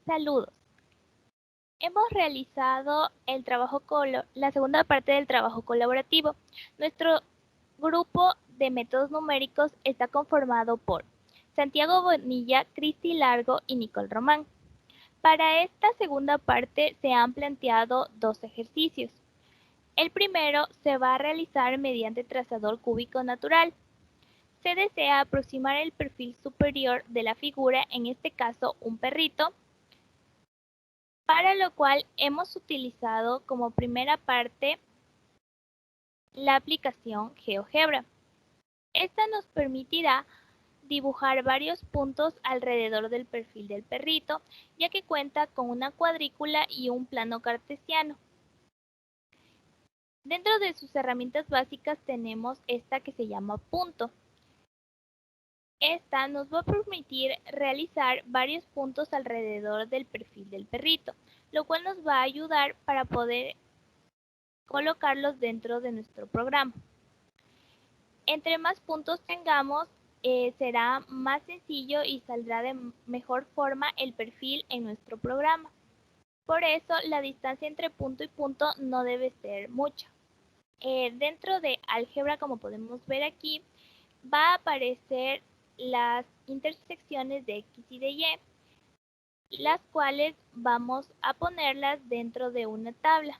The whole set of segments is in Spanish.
Saludos. Hemos realizado la segunda parte del trabajo colaborativo. Nuestro grupo de métodos numéricos está conformado por Santiago Bonilla, Cristi Largo y Nicole Román. Para esta segunda parte se han planteado dos ejercicios. El primero se va a realizar mediante trazador cúbico natural. Se desea aproximar el perfil superior de la figura, en este caso un perrito, para lo cual hemos utilizado como primera parte la aplicación GeoGebra. Esta nos permitirá dibujar varios puntos alrededor del perfil del perrito, ya que cuenta con una cuadrícula y un plano cartesiano. Dentro de sus herramientas básicas tenemos esta que se llama punto. Esta nos va a permitir realizar varios puntos alrededor del perfil del perrito, lo cual nos va a ayudar para poder colocarlos dentro de nuestro programa. Entre más puntos tengamos, será más sencillo y saldrá de mejor forma el perfil en nuestro programa. Por eso, la distancia entre punto y punto no debe ser mucha. Dentro de álgebra, como podemos ver aquí, va a aparecer las intersecciones de X y de Y, las cuales vamos a ponerlas dentro de una tabla.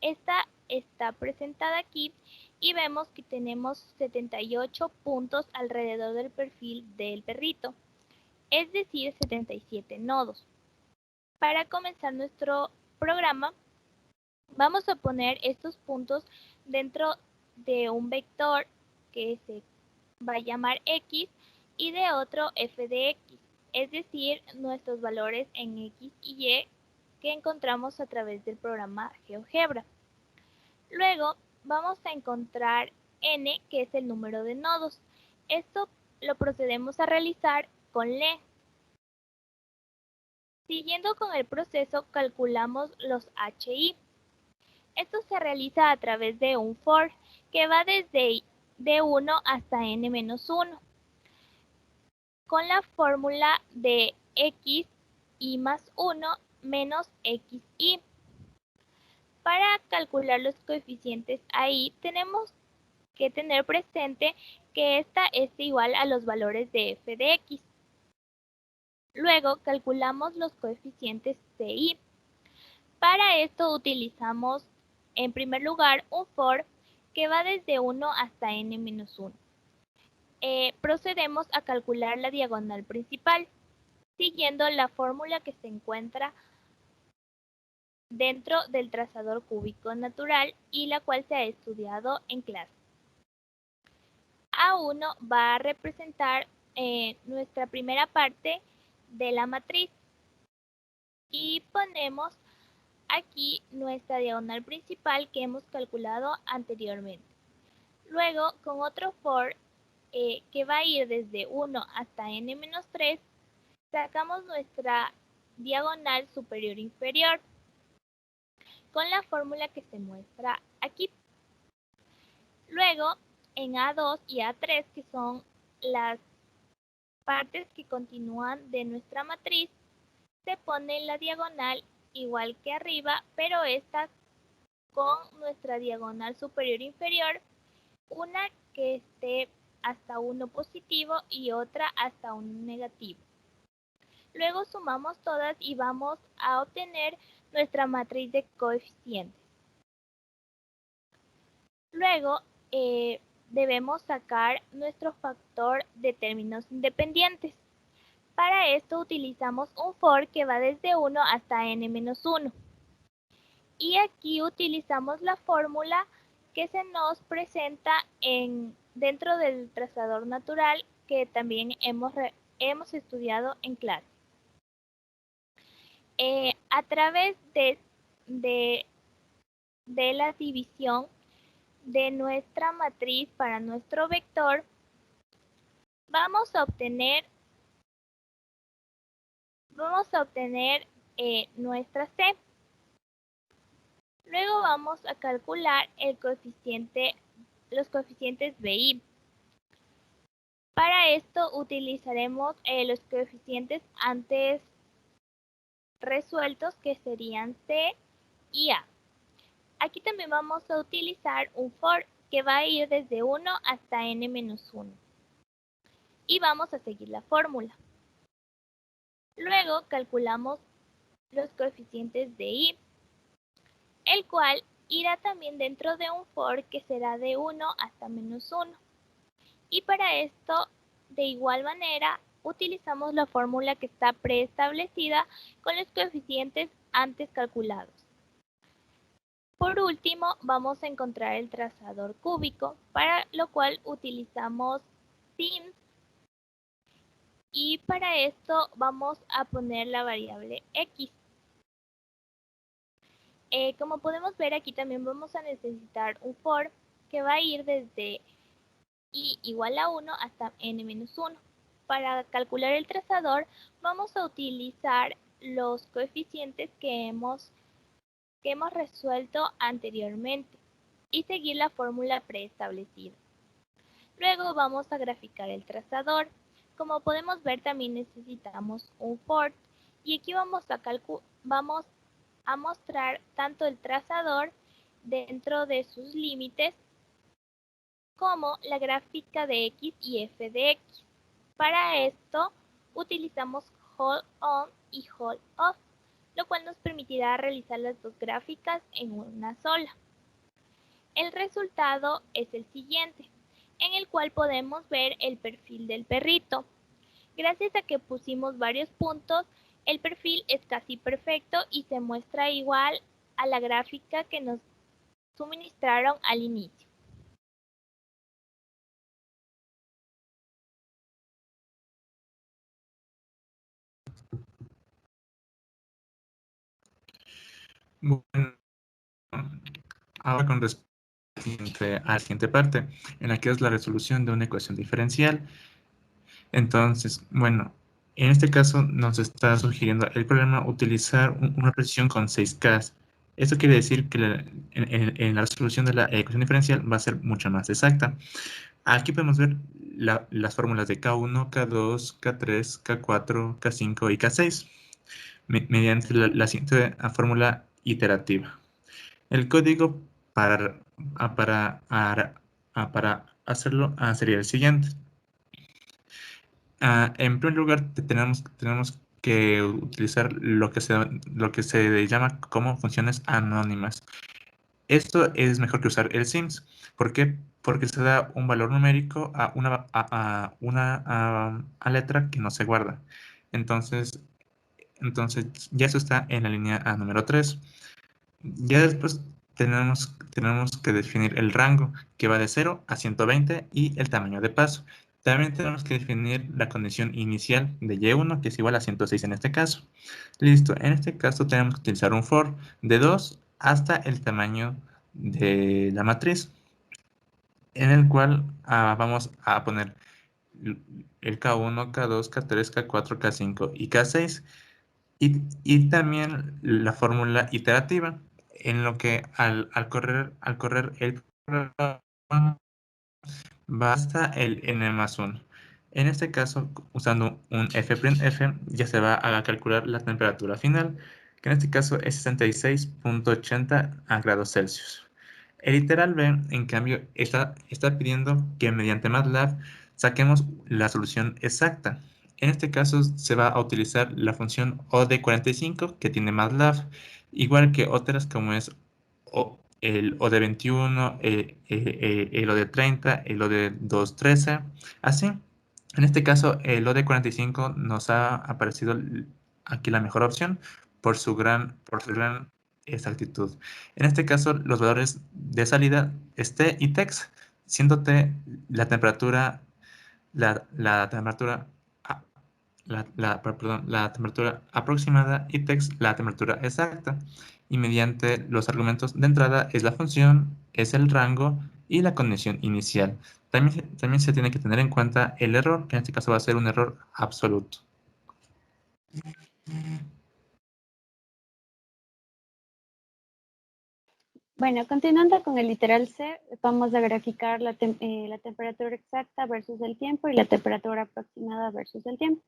Esta está presentada aquí y vemos que tenemos 78 puntos alrededor del perfil del perrito, es decir, 77 nodos. Para comenzar nuestro programa, vamos a poner estos puntos dentro de un vector que se va a llamar X y de otro f de X, es decir, nuestros valores en X y Y que encontramos a través del programa GeoGebra. Luego vamos a encontrar n, que es el número de nodos. Esto lo procedemos a realizar con len. Siguiendo con el proceso, calculamos los HI. Esto se realiza a través de un for que va desde d1 hasta n-1, con la fórmula de x y más 1 menos xi. Para calcular los coeficientes ahí tenemos que tener presente que esta es igual a los valores de f de x. Luego calculamos los coeficientes ci. Para esto utilizamos en primer lugar un for que va desde 1 hasta n-1. Procedemos a calcular la diagonal principal, siguiendo la fórmula que se encuentra dentro del trazador cúbico natural y la cual se ha estudiado en clase. A1 va a representar nuestra primera parte de la matriz y ponemos aquí nuestra diagonal principal que hemos calculado anteriormente. Luego, con otro for que va a ir desde 1 hasta n-3, sacamos nuestra diagonal superior-inferior con la fórmula que se muestra aquí. Luego, en A2 y A3, que son las partes que continúan de nuestra matriz, se pone la diagonal igual que arriba, pero esta con nuestra diagonal superior-inferior, una que esté hasta 1 positivo y otra hasta 1 negativo. Luego sumamos todas y vamos a obtener nuestra matriz de coeficientes. Luego debemos sacar nuestro factor de términos independientes. Para esto utilizamos un for que va desde 1 hasta n-1. Y aquí utilizamos la fórmula que se nos presenta dentro del trazador natural que también hemos estudiado en clase. A través de la división de nuestra matriz para nuestro vector, vamos a obtener nuestra C. Luego vamos a calcular los coeficientes BI. Para esto utilizaremos los coeficientes antes resueltos, que serían C y A. Aquí también vamos a utilizar un for que va a ir desde 1 hasta n-1. Y vamos a seguir la fórmula. Luego calculamos los coeficientes de i, el cual irá también dentro de un for que será de 1 hasta -1. Y para esto, de igual manera, utilizamos la fórmula que está preestablecida con los coeficientes antes calculados. Por último, vamos a encontrar el trazador cúbico, para lo cual utilizamos sims, y para esto vamos a poner la variable x. Como podemos ver, aquí también vamos a necesitar un for que va a ir desde i igual a 1 hasta n-1. Para calcular el trazador vamos a utilizar los coeficientes que hemos resuelto anteriormente y seguir la fórmula preestablecida. Luego vamos a graficar el trazador. Como podemos ver, también necesitamos un for, y aquí vamos a mostrar tanto el trazador dentro de sus límites como la gráfica de x y f de x. Para esto utilizamos hold on y hold off, lo cual nos permitirá realizar las dos gráficas en una sola. El resultado es el siguiente, en el cual podemos ver el perfil del perrito. Gracias a que pusimos varios puntos, el perfil es casi perfecto y se muestra igual a la gráfica que nos suministraron al inicio. Bueno, ahora con respecto a la siguiente parte, en la que es la resolución de una ecuación diferencial. Entonces, bueno, en este caso nos está sugiriendo el programa utilizar una precisión con 6K. Esto quiere decir que en la resolución de la ecuación diferencial va a ser mucho más exacta. Aquí podemos ver las fórmulas de K1, K2, K3, K4, K5 y K6 mediante la siguiente fórmula iterativa. El código para hacerlo sería el siguiente. En primer lugar, tenemos que utilizar lo que se llama como funciones anónimas. Esto es mejor que usar el sims. ¿Por qué? Porque se da un valor numérico a una letra que no se guarda. Entonces ya eso está en la línea número 3. Ya después tenemos que definir el rango, que va de 0 a 120, y el tamaño de paso. También tenemos que definir la condición inicial de y1, que es igual a 106 en este caso. Listo, en este caso tenemos que utilizar un for de 2 hasta el tamaño de la matriz, en el cual vamos a poner el K1, K2, K3, K4, K5 y K6. Y también la fórmula iterativa, en lo que al correr el programa va hasta el n+1. En este caso, usando un f'F, ya se va a calcular la temperatura final, que en este caso es 66.80 grados Celsius. El iteral B, en cambio, está pidiendo que mediante MATLAB saquemos la solución exacta. En este caso se va a utilizar la función OD45 que tiene MATLAB, igual que otras como es el OD21, el OD30, el OD213, así. En este caso, el OD45 nos ha aparecido aquí la mejor opción por su gran exactitud. En este caso, los valores de salida es T y TEX, siendo T la temperatura, la temperatura, perdón, la temperatura aproximada y TEX la temperatura exacta. Y mediante los argumentos de entrada es la función, es el rango y la condición inicial. También se tiene que tener en cuenta el error, que en este caso va a ser un error absoluto. Bueno, continuando con el literal C, vamos a graficar la temperatura exacta versus el tiempo y la temperatura aproximada versus el tiempo.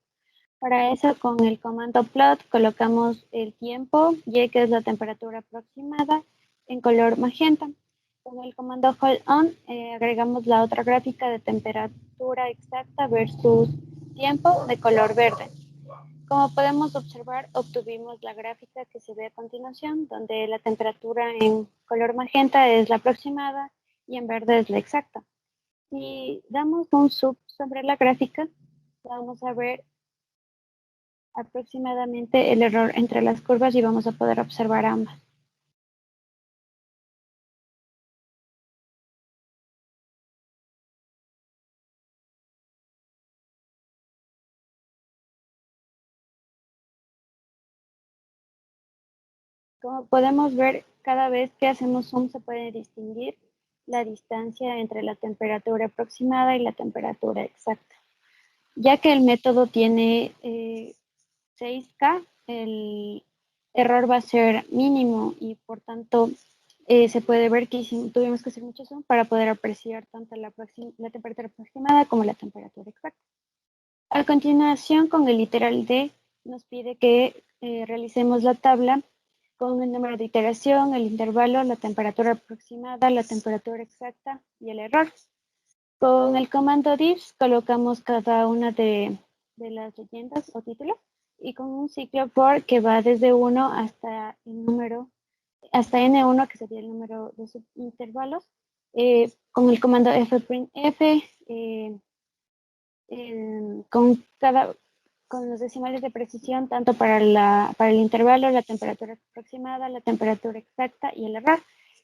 Para eso, con el comando plot colocamos el tiempo, y que es la temperatura aproximada, en color magenta. Con el comando hold on agregamos la otra gráfica de temperatura exacta versus tiempo de color verde. Como podemos observar, obtuvimos la gráfica que se ve a continuación, donde la temperatura en color magenta es la aproximada y en verde es la exacta. Si damos un zoom sobre la gráfica, vamos a ver aproximadamente el error entre las curvas y vamos a poder observar ambas. Como podemos ver, cada vez que hacemos zoom se puede distinguir la distancia entre la temperatura aproximada y la temperatura exacta. Ya que el método tiene 6K, el error va a ser mínimo y por tanto se puede ver que tuvimos que hacer mucho zoom para poder apreciar tanto la temperatura aproximada como la temperatura exacta. A continuación, con el literal D, nos pide que realicemos la tabla con el número de iteración, el intervalo, la temperatura aproximada, la temperatura exacta y el error. Con el comando diffs colocamos cada una de las leyendas o títulos y con un ciclo for que va desde 1 hasta el número, hasta n1, que sería el número de subintervalos. Con el comando fprintf, con los decimales de precisión, tanto para el intervalo, la temperatura aproximada, la temperatura exacta y el error,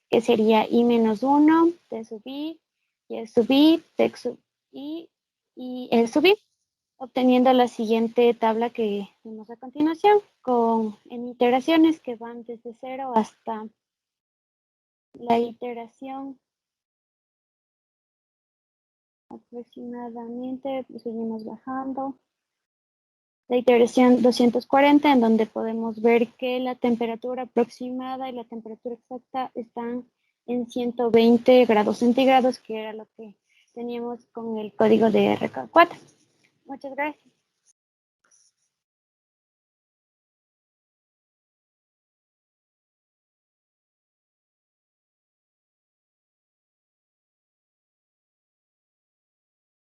que sería i-1, t sub i, y sub i, t sub i y el sub i, obteniendo la siguiente tabla que vemos a continuación, en iteraciones que van desde 0 hasta la iteración aproximadamente, seguimos bajando. La iteración 240, en donde podemos ver que la temperatura aproximada y la temperatura exacta están en 120 grados centígrados, que era lo que teníamos con el código de RK4. Muchas gracias.